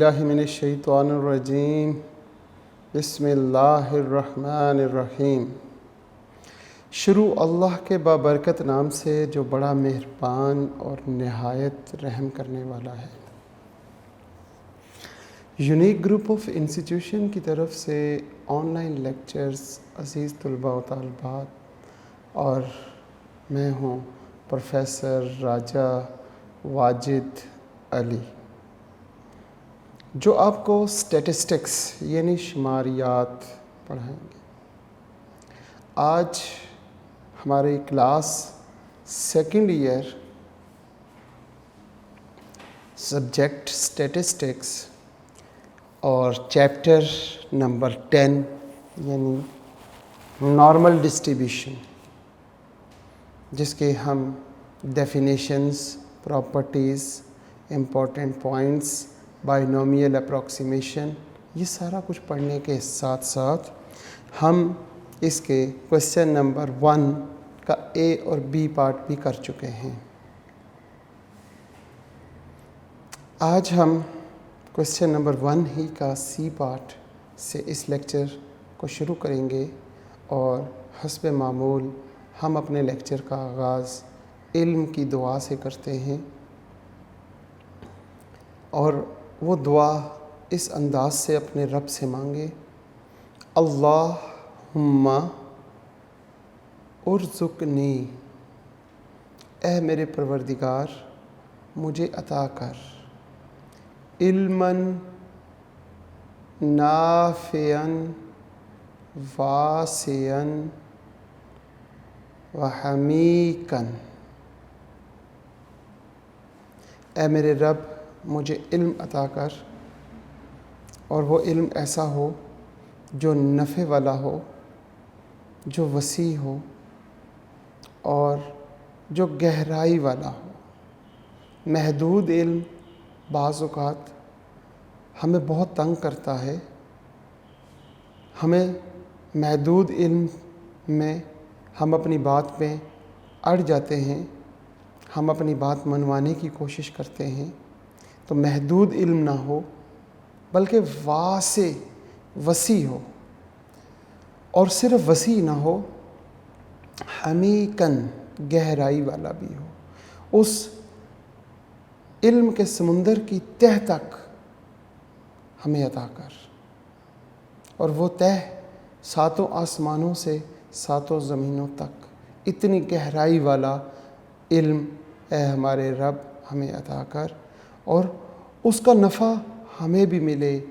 बिल्लाहि मिनश्शैतानिर्रजीम बिस्मिल्लाहिर्रहमानिर्रहीम। शुरू अल्लाह के बाबरकत नाम से जो बड़ा मेहरबान और नहायत रहम करने वाला है। यूनिक ग्रुप ऑफ इंस्टीट्यूशन की तरफ से ऑनलाइन लेक्चर्स अज़ीज़ तलबा व तालिबात, और मैं हूँ प्रोफेसर राजा वाजिद अली, जो आपको स्टैटिस्टिक्स यानी शुमारियात पढ़ाएंगे। आज हमारी class second year subject statistics और चैप्टर नंबर 10 यानी नॉर्मल डिस्ट्रीब्यूशन, जिसके हम definitions, properties, important points, binomial approximation, ये सारा कुछ पढ़ने के साथ साथ हम इसके क्वेश्चन नंबर 1 का ए और बी पार्ट भी कर चुके हैं। आज हम क्वेश्चन नंबर 1 ही का सी पार्ट से इस लेक्चर को शुरू करेंगे, और हस्ब मामूल हम अपने लेक्चर का आगाज़ इल्म की दुआ से करते हैं, और वो दुआ इस अंदाज से अपने रब से मांगे, अल्लाहुम्मा उर्ज़ुक़नी, ए मेरे परवरदिगार मुझे अता कर, इल्मन नाफ़िअन वासिअन व हमीकन। ए मेरे रब मुझे इल्म अता कर, और वो इल्म ऐसा हो जो नफ़े वाला हो, जो वसी हो और जो गहराई वाला हो। महदूद इल्म बाज़ औक़ात हमें बहुत तंग करता है। हमें महदूद इल्म में हम अपनी बात पे अड़ जाते हैं, हम अपनी बात मनवाने की कोशिश करते हैं। तो महदूद इल्म ना हो, बल्कि वसी हो, और सिर्फ वसी ना हो, हमीकन गहराई वाला भी हो। उस इल्म के समुंदर की तह तक हमें अता कर, और वो तह 7 आसमानों से 7 ज़मीनों तक, इतनी गहराई वाला इल्म है हमारे रब हमें अता कर, और उसका नफ़ा हमें भी मिले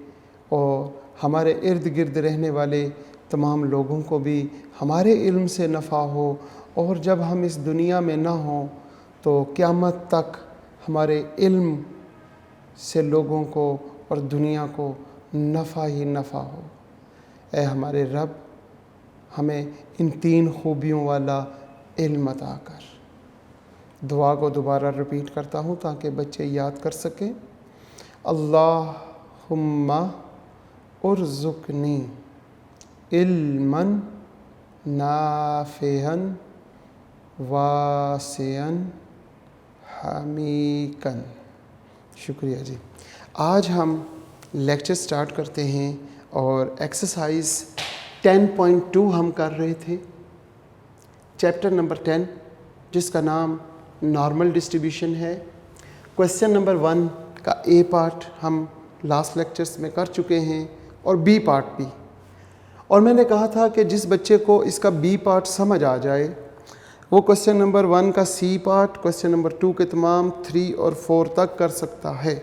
और हमारे इर्द गिर्द रहने वाले तमाम लोगों को भी हमारे इल्म से नफ़ा हो, और जब हम इस दुनिया में ना हों तो क़यामत तक हमारे इल्म से लोगों को और दुनिया को नफ़ा ही नफ़ा हो। ऐ हमारे रब हमें इन 3 खूबियों वाला इल्म अता कर। दुआ को दोबारा रिपीट करता हूँ ताकि बच्चे याद कर सकें। अल्लाहुम्मा उर्ज़ुक़नी इल्मन नाफ़िअन वासिअन हमीकन। शुक्रिया जी। आज हम लेक्चर स्टार्ट करते हैं, और एक्सरसाइज 10.2 हम कर रहे थे, चैप्टर नंबर 10, जिसका नाम नॉर्मल डिस्ट्रीब्यूशन है। क्वेश्चन नंबर 1 का ए पार्ट हम लास्ट लेक्चर्स में कर चुके हैं, और बी पार्ट भी। और मैंने कहा था कि जिस बच्चे को इसका बी पार्ट समझ आ जाए वो क्वेश्चन नंबर 1 का सी पार्ट, क्वेश्चन नंबर 2 के तमाम 3 और 4 तक कर सकता है।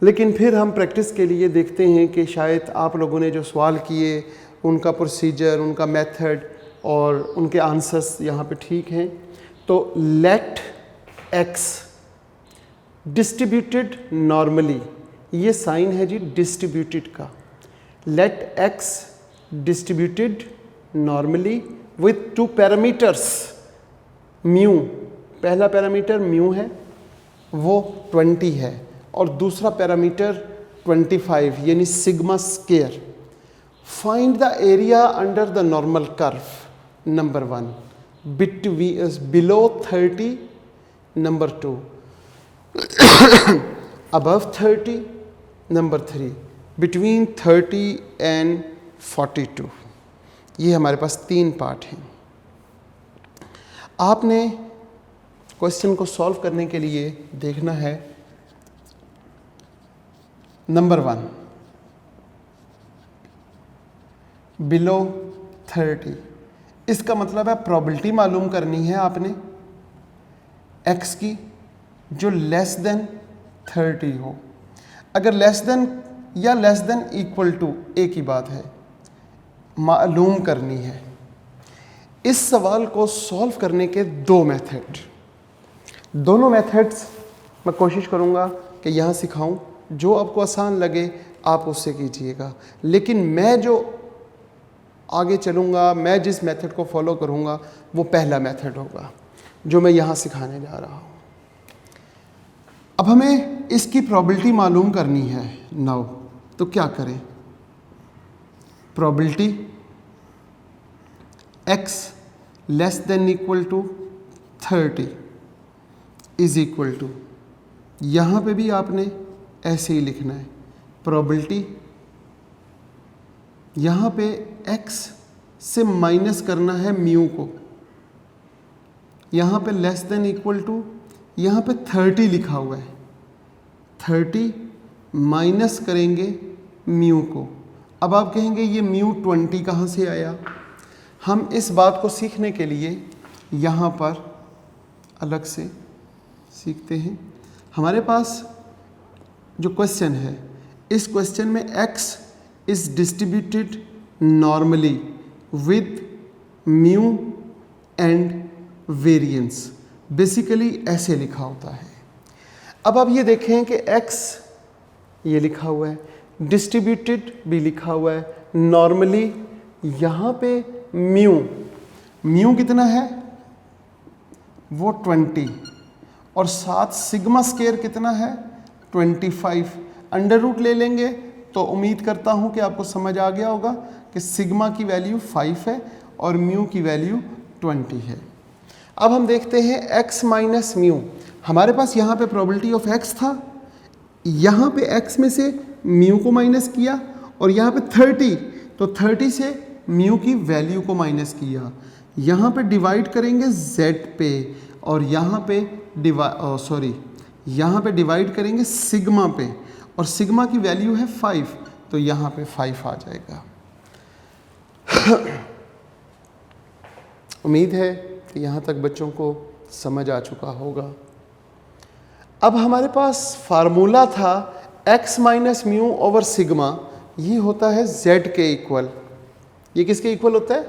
लेकिन फिर हम प्रैक्टिस के लिए देखते हैं कि शायद आप लोगों ने जो सवाल किए उनका प्रोसीजर, उनका मेथड और उनके आंसर्स यहाँ पे ठीक हैं। तो लेट एक्स डिस्ट्रीब्यूटेड नॉर्मली, ये साइन है जी डिस्ट्रीब्यूटेड का। Let X distributed normally with 2 parameters mu. पहला पैरामीटर म्यू है, वो 20 है, और दूसरा पैरामीटर 25 यानी sigma square. Find the area under the normal curve. Number 1 below 30, number 2 above 30, number 3 between 30 and 42। ये हमारे पास 3 पार्ट हैं। आपने क्वेश्चन को सॉल्व करने के लिए देखना है नंबर 1 बिलो 30। इसका मतलब है प्रोबेबिलिटी मालूम करनी है आपने x की जो लेस देन 30 हो। अगर लेस देन या लेस देन इक्वल टू एक ही बात है, मालूम करनी है। इस सवाल को सॉल्व करने के 2 मेथड, दोनों मेथड्स मैं कोशिश करूंगा कि यहाँ सिखाऊं। जो आपको आसान लगे आप उससे कीजिएगा, लेकिन मैं जो आगे चलूँगा, मैं जिस मेथड को फॉलो करूँगा वो पहला मेथड होगा जो मैं यहाँ सिखाने जा रहा हूँ। अब हमें इसकी प्रोबेबिलिटी मालूम करनी है नाउ, तो क्या करें? Probability x less than equal to 30 is equal to, यहाँ पे भी आपने ऐसे ही लिखना है। प्रोबेबिलिटी यहाँ पे x से माइनस करना है म्यू को, यहाँ पे लेस देन इक्वल टू, यहाँ पे 30 लिखा हुआ है, 30 माइनस करेंगे म्यू को। अब आप कहेंगे ये म्यू 20 कहाँ से आया? हम इस बात को सीखने के लिए यहाँ पर अलग से सीखते हैं। हमारे पास जो क्वेश्चन है, इस क्वेश्चन में x is distributed normally with mu and variance, basically ऐसे लिखा होता है। अब आप ये देखें कि x ये लिखा हुआ है, डिस्ट्रीब्यूटेड भी लिखा हुआ है, नॉर्मली यहाँ पे म्यू कितना है? वो 20, और साथ सिग्मा स्केयर कितना है? 25। अंडर रूट ले लेंगे तो उम्मीद करता हूँ कि आपको समझ आ गया होगा कि सिग्मा की वैल्यू 5 है और म्यू की वैल्यू 20 है। अब हम देखते हैं x माइनस म्यू। हमारे पास यहाँ पे प्रोबेबिलिटी ऑफ x था, यहाँ पे x में से म्यू को माइनस किया, और यहाँ पे 30, तो 30 से म्यू की वैल्यू को माइनस किया। यहाँ पे डिवाइड करेंगे z पे, और यहाँ पे यहाँ पे डिवाइड करेंगे सिग्मा पे, और सिग्मा की वैल्यू है 5, तो यहाँ पे 5 आ जाएगा। उम्मीद है कि यहाँ तक बच्चों को समझ आ चुका होगा। अब हमारे पास फार्मूला था x minus mu over sigma, ये होता है z के इक्वल। ये किसके इक्वल होता है?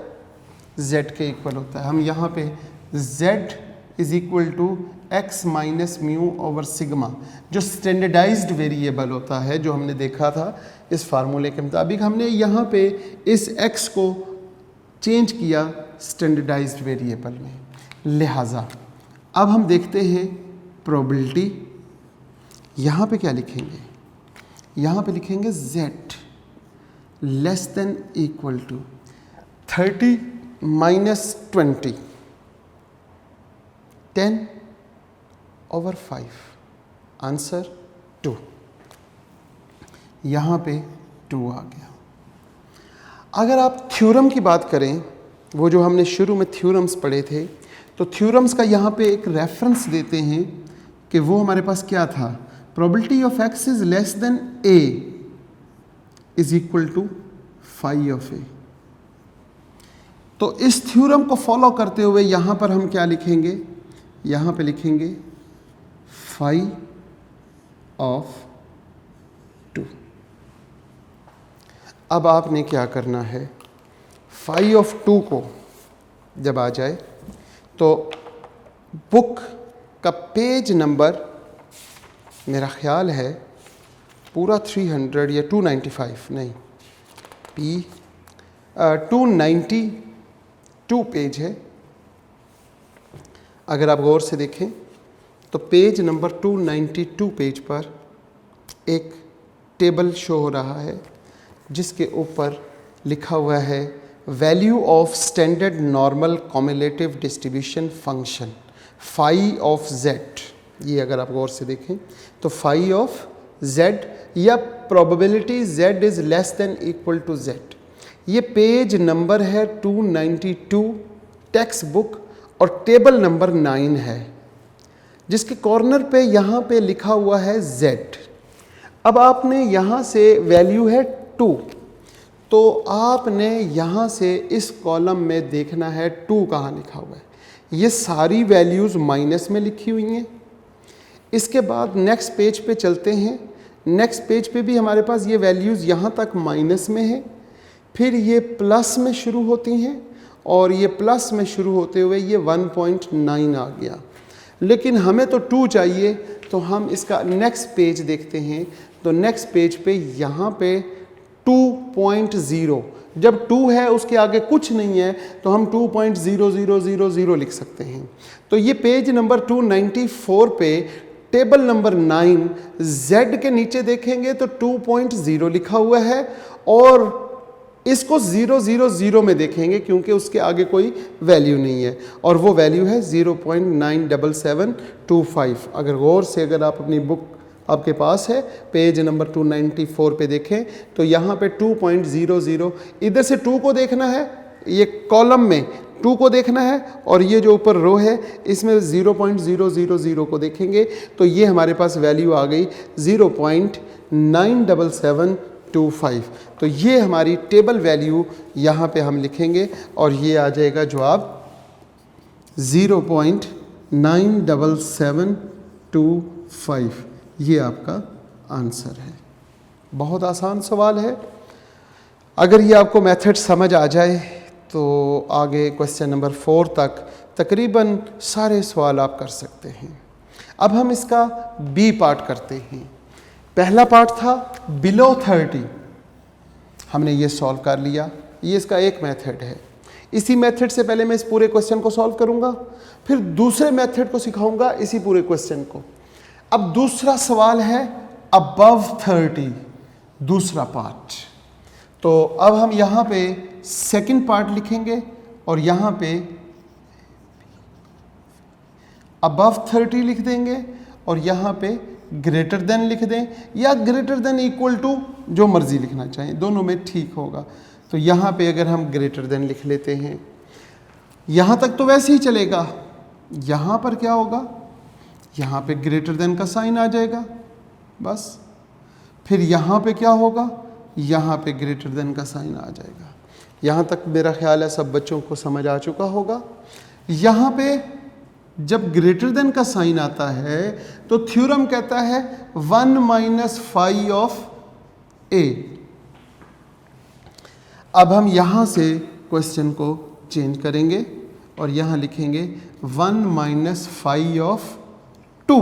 z के इक्वल होता है। हम यहाँ पे z is equal to x minus mu over sigma, जो स्टैंडर्डाइज्ड वेरिएबल होता है, जो हमने देखा था इस फार्मूले के मुताबिक, हमने यहाँ पे इस x को चेंज किया स्टैंडर्डाइज्ड वेरिएबल में। लिहाजा अब हम देखते हैं प्रोबेबिलिटी। यहाँ पे क्या लिखेंगे? यहाँ पे लिखेंगे z less than equal to 30 minus 20, 10 over 5, answer 2। यहाँ पे 2 आ गया। अगर आप थ्योरम की बात करें, वो जो हमने शुरू में थ्योरम्स पढ़े थे, तो थ्योरम्स का यहाँ पे एक रेफरेंस देते हैं कि वो हमारे पास क्या था? Probability of x is less than a is equal to phi of a। तो इस थ्योरम को फॉलो करते हुए यहाँ पर हम क्या लिखेंगे? यहाँ पे लिखेंगे फाई ऑफ 2। अब आपने क्या करना है? फाई ऑफ 2 को जब आ जाए तो बुक का पेज नंबर, मेरा ख्याल है पूरा 300 या 295 नहीं, 292 पेज है। अगर आप गौर से देखें तो पेज नंबर 292 पेज पर एक टेबल शो हो रहा है जिसके ऊपर लिखा हुआ है value of standard normal cumulative distribution function phi of z। ये अगर आप गौर से देखें तो फाई ऑफ z या probability z is less than equal to z। ये पेज नंबर है 292 टेक्स्ट बुक और टेबल नंबर 9 है, जिसके कॉर्नर पे यहाँ पे लिखा हुआ है z। अब आपने यहाँ से वैल्यू है 2, तो आपने यहाँ से इस कॉलम में देखना है 2 कहाँ लिखा हुआ है। ये सारी वैल्यूज़ माइनस में लिखी हुई हैं। इसके बाद नेक्स्ट पेज पे चलते हैं। नेक्स्ट पेज पे भी हमारे पास ये वैल्यूज़ यहाँ तक माइनस में है, फिर ये प्लस में शुरू होती हैं और ये प्लस में शुरू होते हुए ये 1.9 आ गया। लेकिन हमें तो 2 चाहिए, तो हम इसका नेक्स्ट पेज देखते हैं। तो नेक्स्ट पेज पे यहाँ पे 2.0, जब 2 है उसके आगे कुछ नहीं है तो हम 2.0000 लिख सकते हैं। तो ये पेज नंबर 294 पे टेबल नंबर 9 z के नीचे देखेंगे तो 2.0 लिखा हुआ है और इसको 000 में देखेंगे क्योंकि उसके आगे कोई वैल्यू नहीं है और वो वैल्यू है 0.97725। अगर गौर से अगर आप अपनी बुक आपके पास है पेज नंबर 294 पे देखें तो यहाँ पे 2.00, इधर से 2 को देखना है, ये कॉलम में 2 को देखना है और ये जो ऊपर रो है इसमें 0.000 को देखेंगे तो ये हमारे पास वैल्यू आ गई 0.97725। तो ये हमारी टेबल वैल्यू यहाँ पे हम लिखेंगे और ये आ जाएगा जवाब 0.97725। ये आपका आंसर है। बहुत आसान सवाल है। अगर ये आपको मेथड समझ आ जाए तो आगे क्वेश्चन नंबर 4 तक तकरीबन सारे सवाल आप कर सकते हैं। अब हम इसका बी पार्ट करते हैं। पहला पार्ट था बिलो 30, हमने ये सॉल्व कर लिया। ये इसका एक मेथड है। इसी मेथड से पहले मैं इस पूरे क्वेश्चन को सॉल्व करूंगा, फिर दूसरे मेथड को सिखाऊंगा इसी पूरे क्वेश्चन को। अब दूसरा सवाल है अबव 30, दूसरा पार्ट। तो अब हम यहाँ पे सेकंड पार्ट लिखेंगे और यहाँ पे अबव 30 लिख देंगे और यहाँ पे ग्रेटर देन लिख दें या ग्रेटर देन इक्वल टू, जो मर्जी लिखना चाहें, दोनों में ठीक होगा। तो यहाँ पे अगर हम ग्रेटर देन लिख लेते हैं, यहाँ तक तो वैसे ही चलेगा। यहाँ पर क्या होगा, यहाँ पे ग्रेटर देन का साइन आ जाएगा बस। फिर यहाँ पे क्या होगा, यहाँ पे ग्रेटर देन का साइन आ जाएगा। यहाँ तक मेरा ख्याल है सब बच्चों को समझ आ चुका होगा। यहाँ पे जब ग्रेटर देन का साइन आता है तो थ्योरम कहता है 1 - phi ऑफ a। अब हम यहाँ से क्वेश्चन को चेंज करेंगे और यहाँ लिखेंगे 1 - phi ऑफ 2।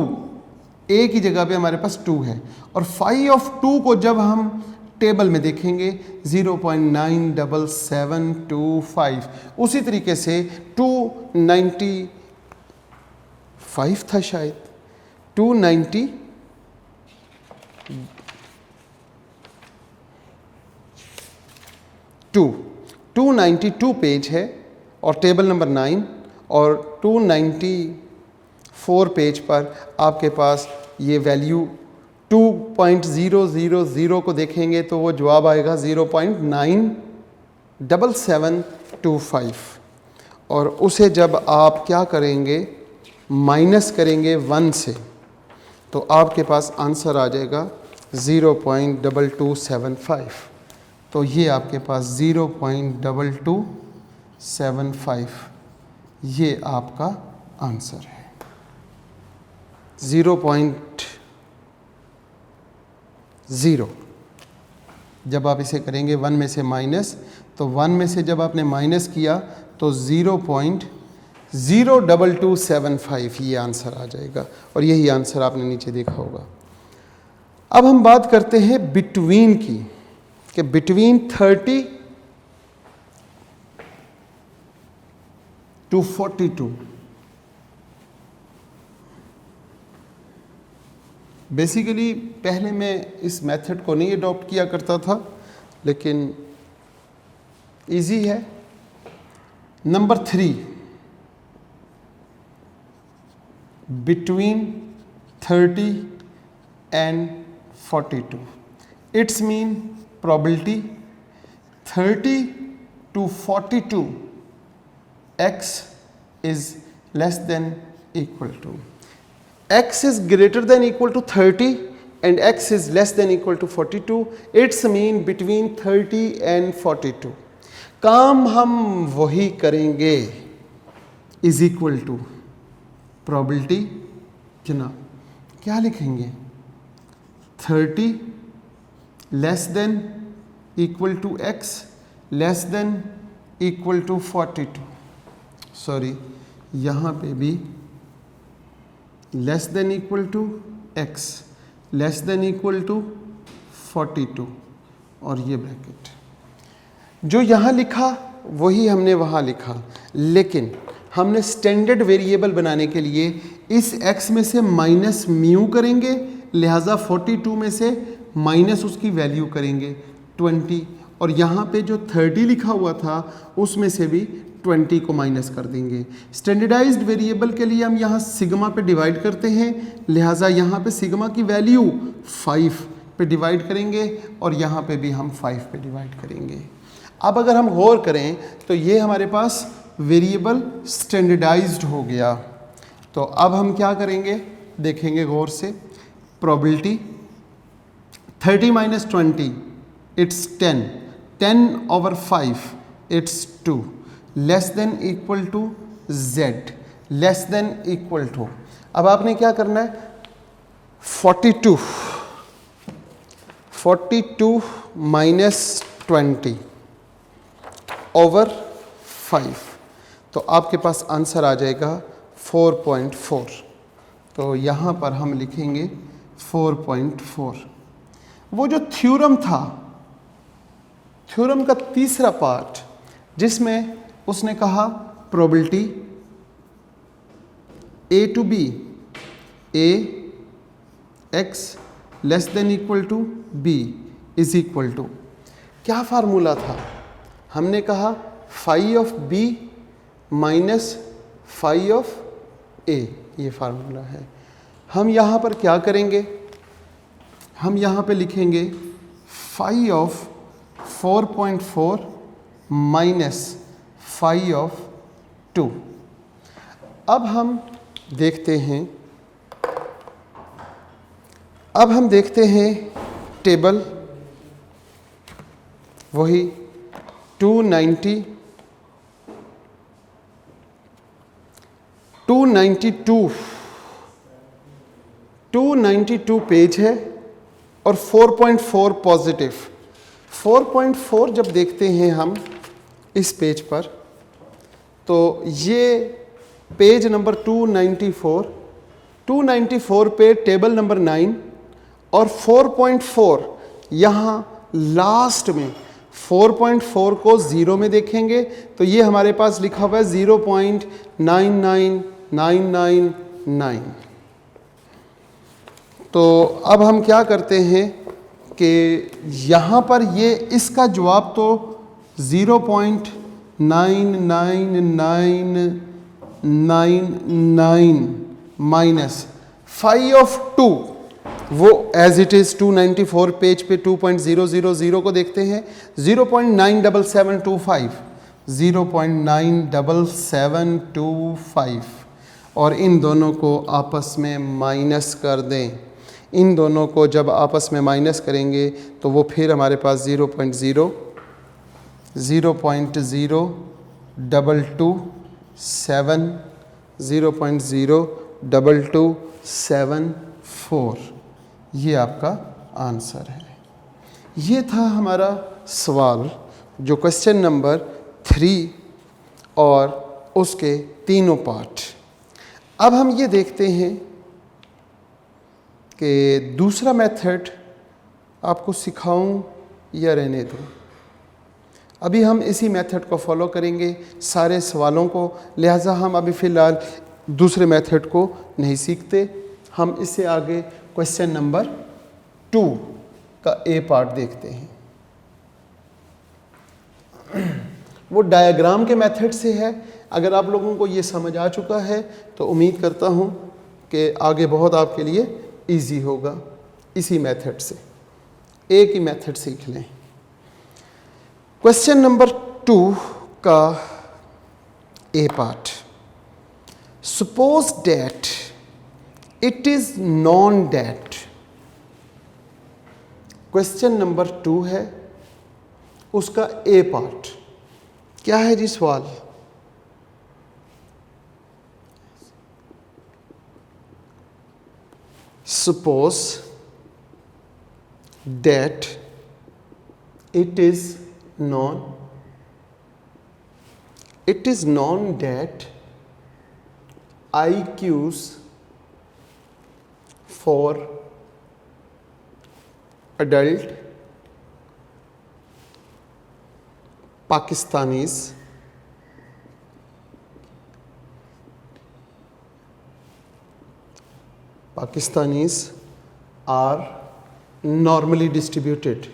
a की जगह पे हमारे पास 2 है और phi ऑफ 2 को जब हम टेबल में देखेंगे 0.97725। उसी तरीके से 295 था शायद, 292 पेज है और टेबल नंबर 9 और 294 पेज पर आपके पास ये वैल्यू 2.000 को देखेंगे तो वो जवाब आएगा 0.97725। और उसे जब आप क्या करेंगे, माइनस करेंगे 1 से, तो आपके पास आंसर आ जाएगा 0.2275। तो ये आपके पास 0.2275 ये आपका आंसर है। 0.0 जब आप इसे करेंगे 1 में से माइनस, तो 1 में से जब आपने माइनस किया तो 0.02275 ये आंसर आ जाएगा और यही आंसर आपने नीचे देखा होगा। अब हम बात करते हैं बिटवीन की, कि बिटवीन 30 to 42। बेसिकली पहले मैं इस मेथड को नहीं अडॉप्ट किया करता था, लेकिन इजी है। Number 3, between 30 and 42. Its mean probability 30 to 42 x is less than equal to, x is greater than equal to 30 and x is less than equal to 42. Its mean between 30 and 42. काम हम वही करेंगे is equal to probability जनाब क्या लिखेंगे 30 less than equal to x less than equal to 42. Sorry यहाँ पे भी less than equal to x less than equal to 42 और ये ब्रैकेट जो यहाँ लिखा वही हमने वहाँ लिखा, लेकिन हमने स्टैंडर्ड वेरिएबल बनाने के लिए इस x में से माइनस म्यू करेंगे, लिहाजा 42 में से माइनस उसकी वैल्यू करेंगे 20 और यहाँ पे जो 30 लिखा हुआ था उसमें से भी 20 को माइनस कर देंगे। स्टैंडर्डाइज्ड वेरिएबल के लिए हम यहाँ सिग्मा पे डिवाइड करते हैं, लिहाजा यहाँ पे सिग्मा की वैल्यू 5 पे डिवाइड करेंगे और यहाँ पे भी हम 5 पे डिवाइड करेंगे। अब अगर हम गौर करें तो ये हमारे पास वेरिएबल स्टैंडर्डाइज्ड हो गया। तो अब हम क्या करेंगे देखेंगे गौर से। Probability 30 minus 20 it's 10, 10 over 5 it's 2, less than equal to z, less than equal to, अब आपने क्या करना है 42 माइनस 20 ओवर 5, तो आपके पास आंसर आ जाएगा 4.4। तो यहाँ पर हम लिखेंगे 4.4। वो जो थ्योरम था, थ्योरम का तीसरा पार्ट जिसमें उसने कहा probability a to b a x less than equal to b is equal to, क्या फार्मूला था? हमने कहा phi of b minus phi of a, ये फार्मूला है। हम यहाँ पर क्या करेंगे, हम यहाँ पे लिखेंगे phi of 4.4 minus phi of 2। अब हम देखते हैं टेबल, वही 292 पेज है और 4.4 पॉजिटिव। 4.4 जब देखते हैं हम इस पेज पर, तो ये पेज नंबर 294 पे टेबल नंबर 9 और 4.4 यहाँ लास्ट में 4.4 को 0 में देखेंगे तो ये हमारे पास लिखा हुआ है 0.99999। तो अब हम क्या करते हैं कि यहाँ पर ये इसका जवाब तो 0.99999 माइनस फाई ऑफ 2, वो एज इट इज़ 294 पेज पे 2.000 को देखते हैं 0.9725 और इन दोनों को आपस में माइनस कर दें। इन दोनों को जब आपस में माइनस करेंगे तो वो फिर हमारे पास 0.0227 ये आपका आंसर है। ये था हमारा सवाल जो क्वेश्चन नंबर 3 और उसके तीनों पार्ट। अब हम ये देखते हैं कि दूसरा मेथड आपको सिखाऊं या रहने दूं। अभी हम इसी मेथड को फॉलो करेंगे सारे सवालों को, लिहाजा हम अभी फ़िलहाल दूसरे मेथड को नहीं सीखते। हम इससे आगे क्वेश्चन नंबर 2 का ए पार्ट देखते हैं। वो डायग्राम के मेथड से है। अगर आप लोगों को ये समझ आ चुका है तो उम्मीद करता हूँ कि आगे बहुत आपके लिए इजी होगा। इसी मेथड से, एक ही मेथड सीख लें। क्वेश्चन नंबर 2 का A part, suppose that it is known that. Question number 2 है, उसका ए पार्ट क्या है जी सवाल? Suppose that it is known that IQs for adult Pakistanis are normally distributed.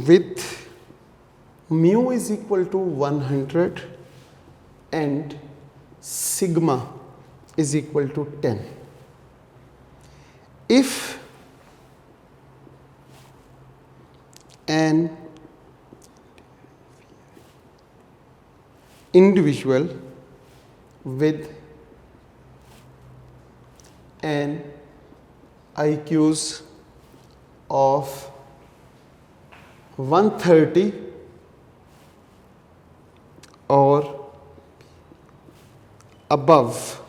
With mu is equal to 100 and sigma is equal to 10. If an individual with an IQs of 130 or above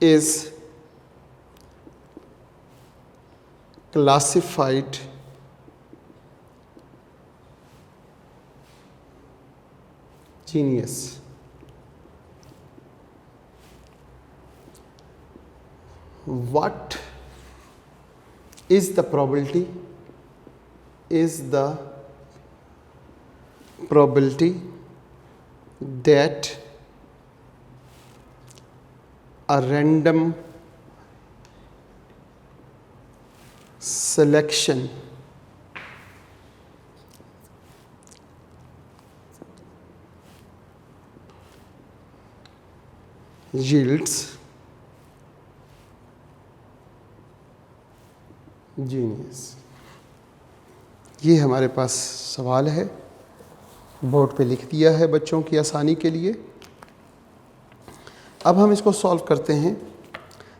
is classified genius. What is the probability? That a random selection yields genius? ये हमारे पास सवाल है, board पे लिख दिया है बच्चों की आसानी के लिए। अब हम इसको सॉल्व करते हैं।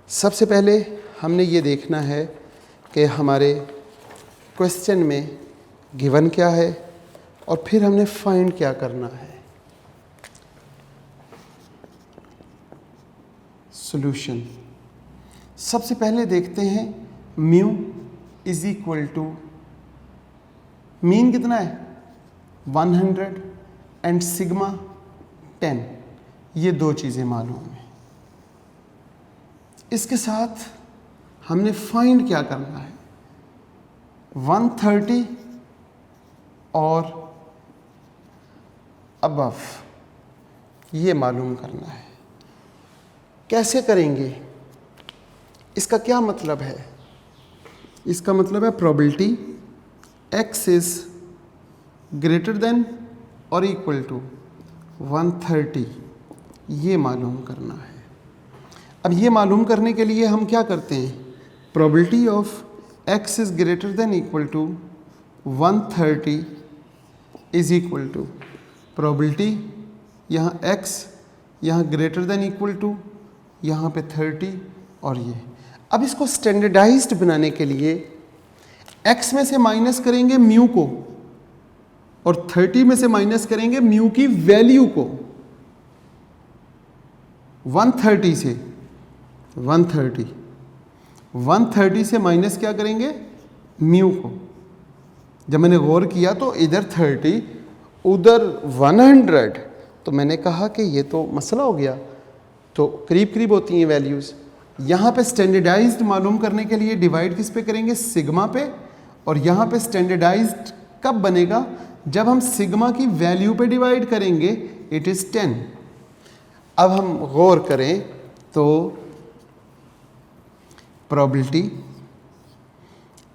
सबसे पहले हमने ये देखना है कि हमारे क्वेश्चन में गिवन क्या है और फिर हमने फाइंड क्या करना है। सॉल्यूशन सबसे पहले देखते हैं, mu is equal to, mean कितना है 100 एंड सिग्मा 10, ये दो चीज़ें मालूम है। इसके साथ हमने फाइंड क्या करना है, 130 और अबव, ये मालूम करना है। कैसे करेंगे, इसका क्या मतलब है? इसका मतलब है probability x is greater then और इक्वल टू 130, ये मालूम करना है। अब ये मालूम करने के लिए हम क्या करते हैं, probability of x is greater than equal to 130 is equal to probability, यहाँ x, यहाँ ग्रेटर देन इक्वल टू, यहाँ पे 30 और ये। अब इसको स्टैंडर्डाइज्ड बनाने के लिए x में से माइनस करेंगे म्यू को और 30 में से माइनस करेंगे म्यू की वैल्यू को। 130 से 130 से माइनस क्या करेंगे, म्यू को। जब मैंने गौर किया तो इधर 30 उधर 100, तो मैंने कहा कि ये तो मसला हो गया, तो करीब करीब होती हैं वैल्यूज़। यहाँ पे स्टैंडर्डाइज्ड मालूम करने के लिए डिवाइड किस पे करेंगे, सिग्मा पे, और यहाँ पे स्टैंडर्डाइज्ड कब बनेगा, जब हम सिग्मा की वैल्यू पे डिवाइड करेंगे, इट इज़ 10। अब हम गौर करें तो probability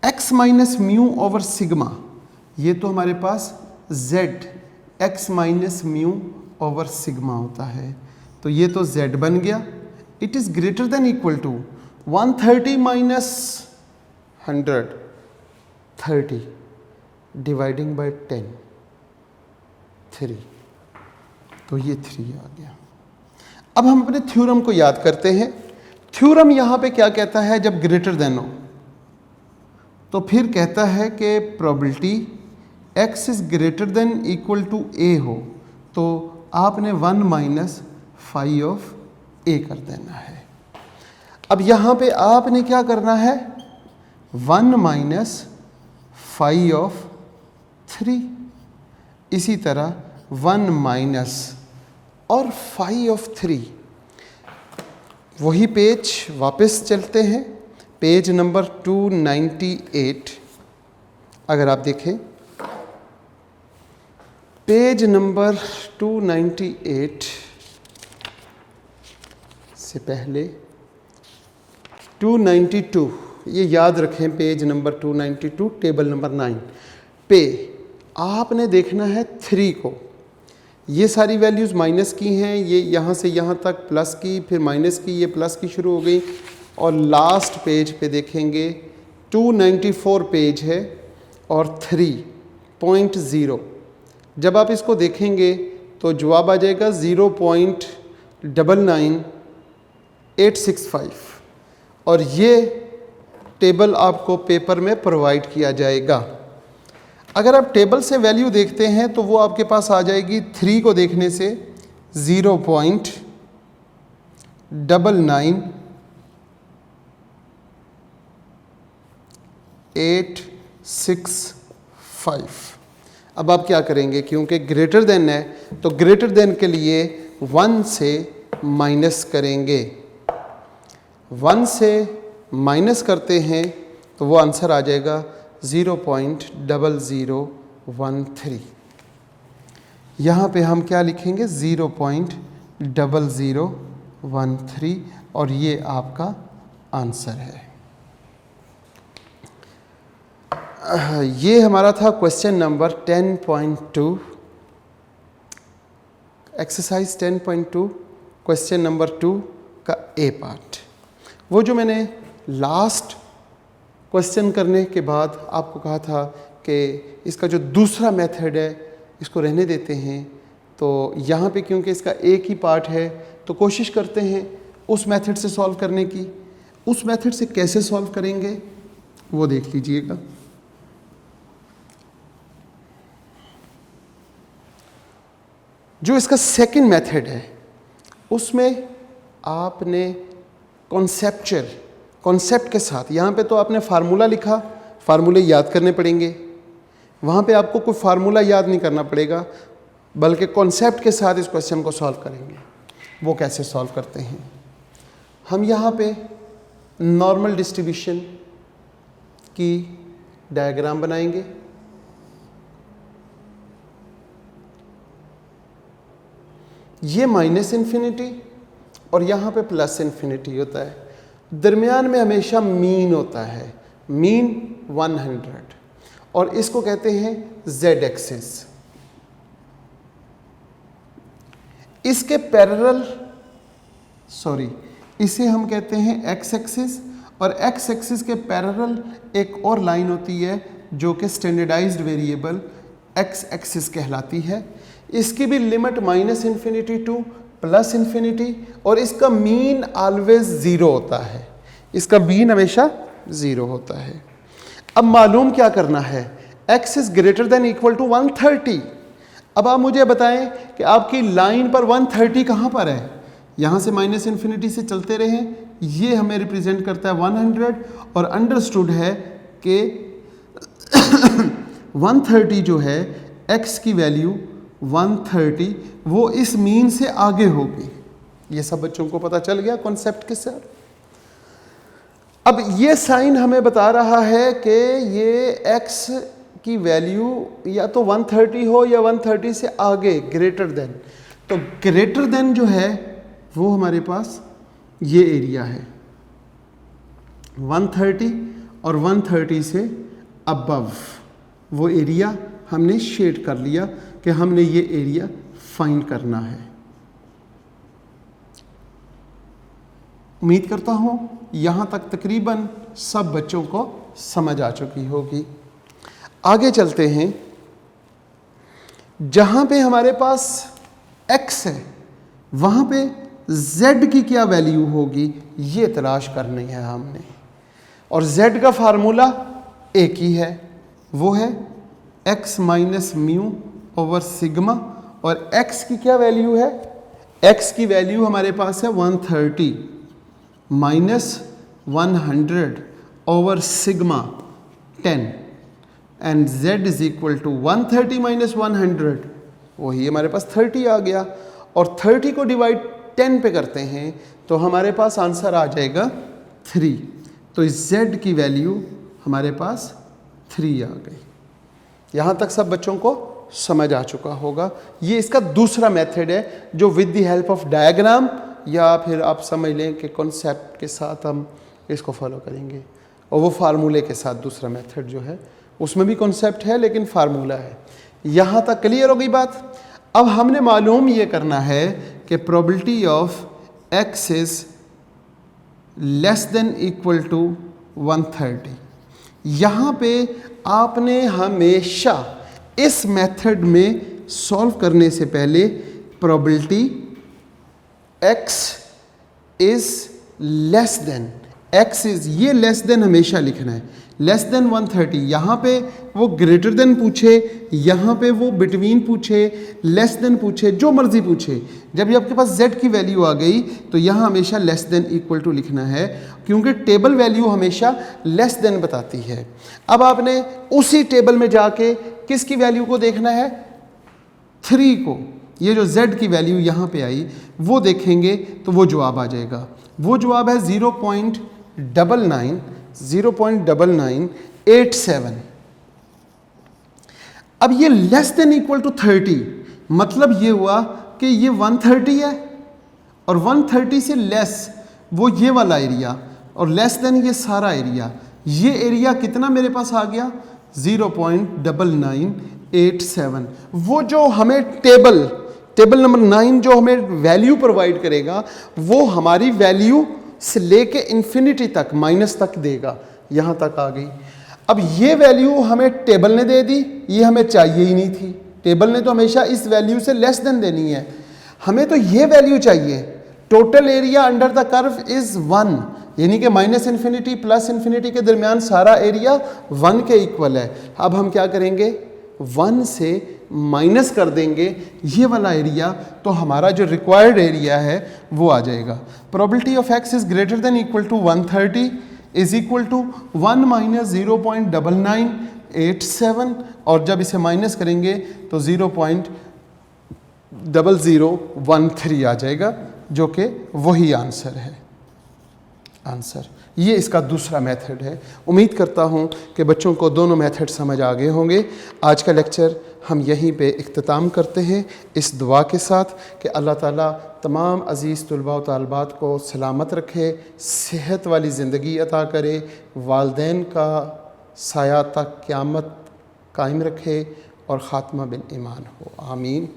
x minus mu over sigma, ये तो हमारे पास z x minus mu over sigma होता है। तो ये तो z बन गया। It is greater than equal to 130 minus 100 30 dividing by 10 3। तो ये 3 आ गया। अब हम अपने थ्योरम को याद करते हैं। थ्योरम यहाँ पे क्या कहता है, जब ग्रेटर देन हो तो फिर कहता है कि probability x is greater than equal to a हो तो आपने 1 माइनस फाई ऑफ a कर देना है। अब यहाँ पे आपने क्या करना है, 1 माइनस फाई ऑफ 3, इसी तरह 1 माइनस और फाई ऑफ 3। वही पेज वापस चलते हैं, पेज नंबर 298। अगर आप देखें पेज नंबर 298 से पहले 292, ये याद रखें, पेज नंबर 292 टेबल नंबर 9 पे आपने देखना है 3 को। ये सारी वैल्यूज़ माइनस की हैं, ये यहाँ से यहाँ तक प्लस की, फिर माइनस की, ये प्लस की शुरू हो गई। और लास्ट पेज पे देखेंगे 294 पेज है और 3.0। जब आप इसको देखेंगे तो जवाब आ जाएगा 0.99865 और ये टेबल आपको पेपर में प्रोवाइड किया जाएगा। अगर आप टेबल से वैल्यू देखते हैं तो वो आपके पास आ जाएगी 3 को देखने से 0.99865। अब आप क्या करेंगे, क्योंकि ग्रेटर देन है तो ग्रेटर देन के लिए 1 से माइनस करेंगे। 1 से माइनस करते हैं तो वो आंसर आ जाएगा 0.0013। यहाँ पे हम क्या लिखेंगे, 0.0013 और ये आपका आंसर है। ये हमारा था question number 10.2, exercise 10.2 question number 2 का ए पार्ट। वो जो मैंने लास्ट क्वेश्चन करने के बाद आपको कहा था कि इसका जो दूसरा मेथड है इसको रहने देते हैं, तो यहाँ पे क्योंकि इसका एक ही पार्ट है तो कोशिश करते हैं उस मेथड से सॉल्व करने की। उस मेथड से कैसे सॉल्व करेंगे वो देख लीजिएगा। जो इसका सेकंड मेथड है उसमें आपने कॉन्सेप्ट के साथ, यहाँ पे तो आपने फार्मूला लिखा, फार्मूले याद करने पड़ेंगे। वहाँ पे आपको कोई फार्मूला याद नहीं करना पड़ेगा, बल्कि कॉन्सेप्ट के साथ इस क्वेश्चन को सॉल्व करेंगे। वो कैसे सॉल्व करते हैं, हम यहाँ पे नॉर्मल डिस्ट्रीब्यूशन की डायग्राम बनाएंगे। ये माइनस इन्फिनिटी और यहाँ पे प्लस इन्फिनिटी होता है। दरमियान में हमेशा मीन होता है, मीन 100, और इसको कहते हैं z एक्सिस। इसके पैरेलल, इसे हम कहते हैं x एक्सिस, और x एक्सिस के पैरेलल एक और लाइन होती है जो कि स्टैंडर्डाइज्ड वेरिएबल x एक्सिस कहलाती है। इसकी भी limit minus infinity two plus infinity, और इसका मीन ऑलवेज ज़ीरो होता है, इसका मीन हमेशा ज़ीरो होता है। अब मालूम क्या करना है, x is greater than equal to 130। अब आप मुझे बताएं कि आपकी लाइन पर 130 कहाँ पर है। यहाँ से माइनस इन्फिनिटी से चलते रहें, ये हमें रिप्रेजेंट करता है 100, और अंडरस्टूड है कि 130 जो है x की वैल्यू 130 वो इस मीन से आगे होगी। ये सब बच्चों को पता चल गया कॉन्सेप्ट के साथ। अब ये साइन हमें बता रहा है कि ये x की वैल्यू या तो 130 हो या 130 से आगे, ग्रेटर देन। तो ग्रेटर देन जो है वो हमारे पास ये एरिया है 130, और 130 से अबव वो एरिया हमने शेड कर लिया कि हमने ये एरिया फाइंड करना है। उम्मीद करता हूं यहां तक तकरीबन सब बच्चों को समझ आ चुकी होगी। आगे चलते हैं। जहां पे हमारे पास x है वहां पे z की क्या वैल्यू होगी ये तलाश करनी है हमने। और z का फार्मूला एक ही है, वो है x minus mu over sigma. और x की क्या वैल्यू है? x की वैल्यू हमारे पास है 130 minus 100 over sigma 10 and z is equal to 130 minus 100, वही हमारे पास 30 आ गया। और 30 को डिवाइड 10 पे करते हैं तो हमारे पास आंसर आ जाएगा 3। तो इस z की वैल्यू हमारे पास 3 आ गई। यहाँ तक सब बच्चों को समझ आ चुका होगा। ये इसका दूसरा मेथड है जो with the help of diagram या फिर आप समझ लें कि कॉन्सेप्ट के साथ हम इसको फॉलो करेंगे। और वो फार्मूले के साथ दूसरा मेथड जो है उसमें भी कॉन्सेप्ट है लेकिन फार्मूला है। यहाँ तक क्लियर हो गई बात। अब हमने मालूम ये करना है कि probability of x is less than equal to 130। यहाँ पे आपने हमेशा इस मेथड में सॉल्व करने से पहले probability x is less then, x is ये लेस देन हमेशा लिखना है, लेस देन 130। यहाँ पे वो ग्रेटर देन पूछे, यहाँ पे वो बिटवीन पूछे, लेस देन पूछे, जो मर्जी पूछे, जब भी आपके पास z की वैल्यू आ गई तो यहाँ हमेशा लेस देन इक्वल टू लिखना है, क्योंकि टेबल वैल्यू हमेशा लेस देन बताती है। अब आपने उसी टेबल में जाके किसकी वैल्यू को देखना है? 3 को। ये जो z की वैल्यू यहाँ पे आई वो देखेंगे तो वो जवाब आ जाएगा। वो जवाब है 0.9987। अब ये लेस देन इक्वल टू 30, मतलब ये हुआ कि ये 130 है और 130 से लेस वो ये वाला एरिया और लेस देन ये सारा एरिया। ये एरिया कितना मेरे पास आ गया? 0.9987। वो जो हमें टेबल नंबर 9 जो हमें वैल्यू प्रोवाइड करेगा वो हमारी वैल्यू से लेके इन्फिनिटी तक माइनस तक देगा। यहाँ तक आ गई। अब ये वैल्यू हमें टेबल ने दे दी, ये हमें चाहिए ही नहीं थी। टेबल ने तो हमेशा इस वैल्यू से लेस देन देनी है, हमें तो ये वैल्यू चाहिए। Total area under the curve is 1, यानी कि माइनस इन्फिनिटी प्लस इन्फिनिटी के दरमियान सारा एरिया 1 के इक्वल है। अब हम क्या करेंगे? 1 से माइनस कर देंगे ये वाला एरिया, तो हमारा जो रिक्वायर्ड एरिया है वो आ जाएगा। Probability of x is greater than equal to 130 is equal to 1 minus 0.9987, और जब इसे माइनस करेंगे तो 0.0013 आ जाएगा, जो कि वही आंसर है। ये इसका दूसरा मेथड है। उम्मीद करता हूँ कि बच्चों को दोनों मेथड समझ आ गए होंगे। आज का लेक्चर हम यहीं पे इख्तिताम करते हैं इस दुआ के साथ कि अल्लाह ताला तमाम अज़ीज़ तलबा व तालिबात को सलामत रखे, सेहत वाली ज़िंदगी अता करे, वालदैन का साया तक क़यामत कायम रखे और ख़ात्मा बिल ईमान हो। आमीन।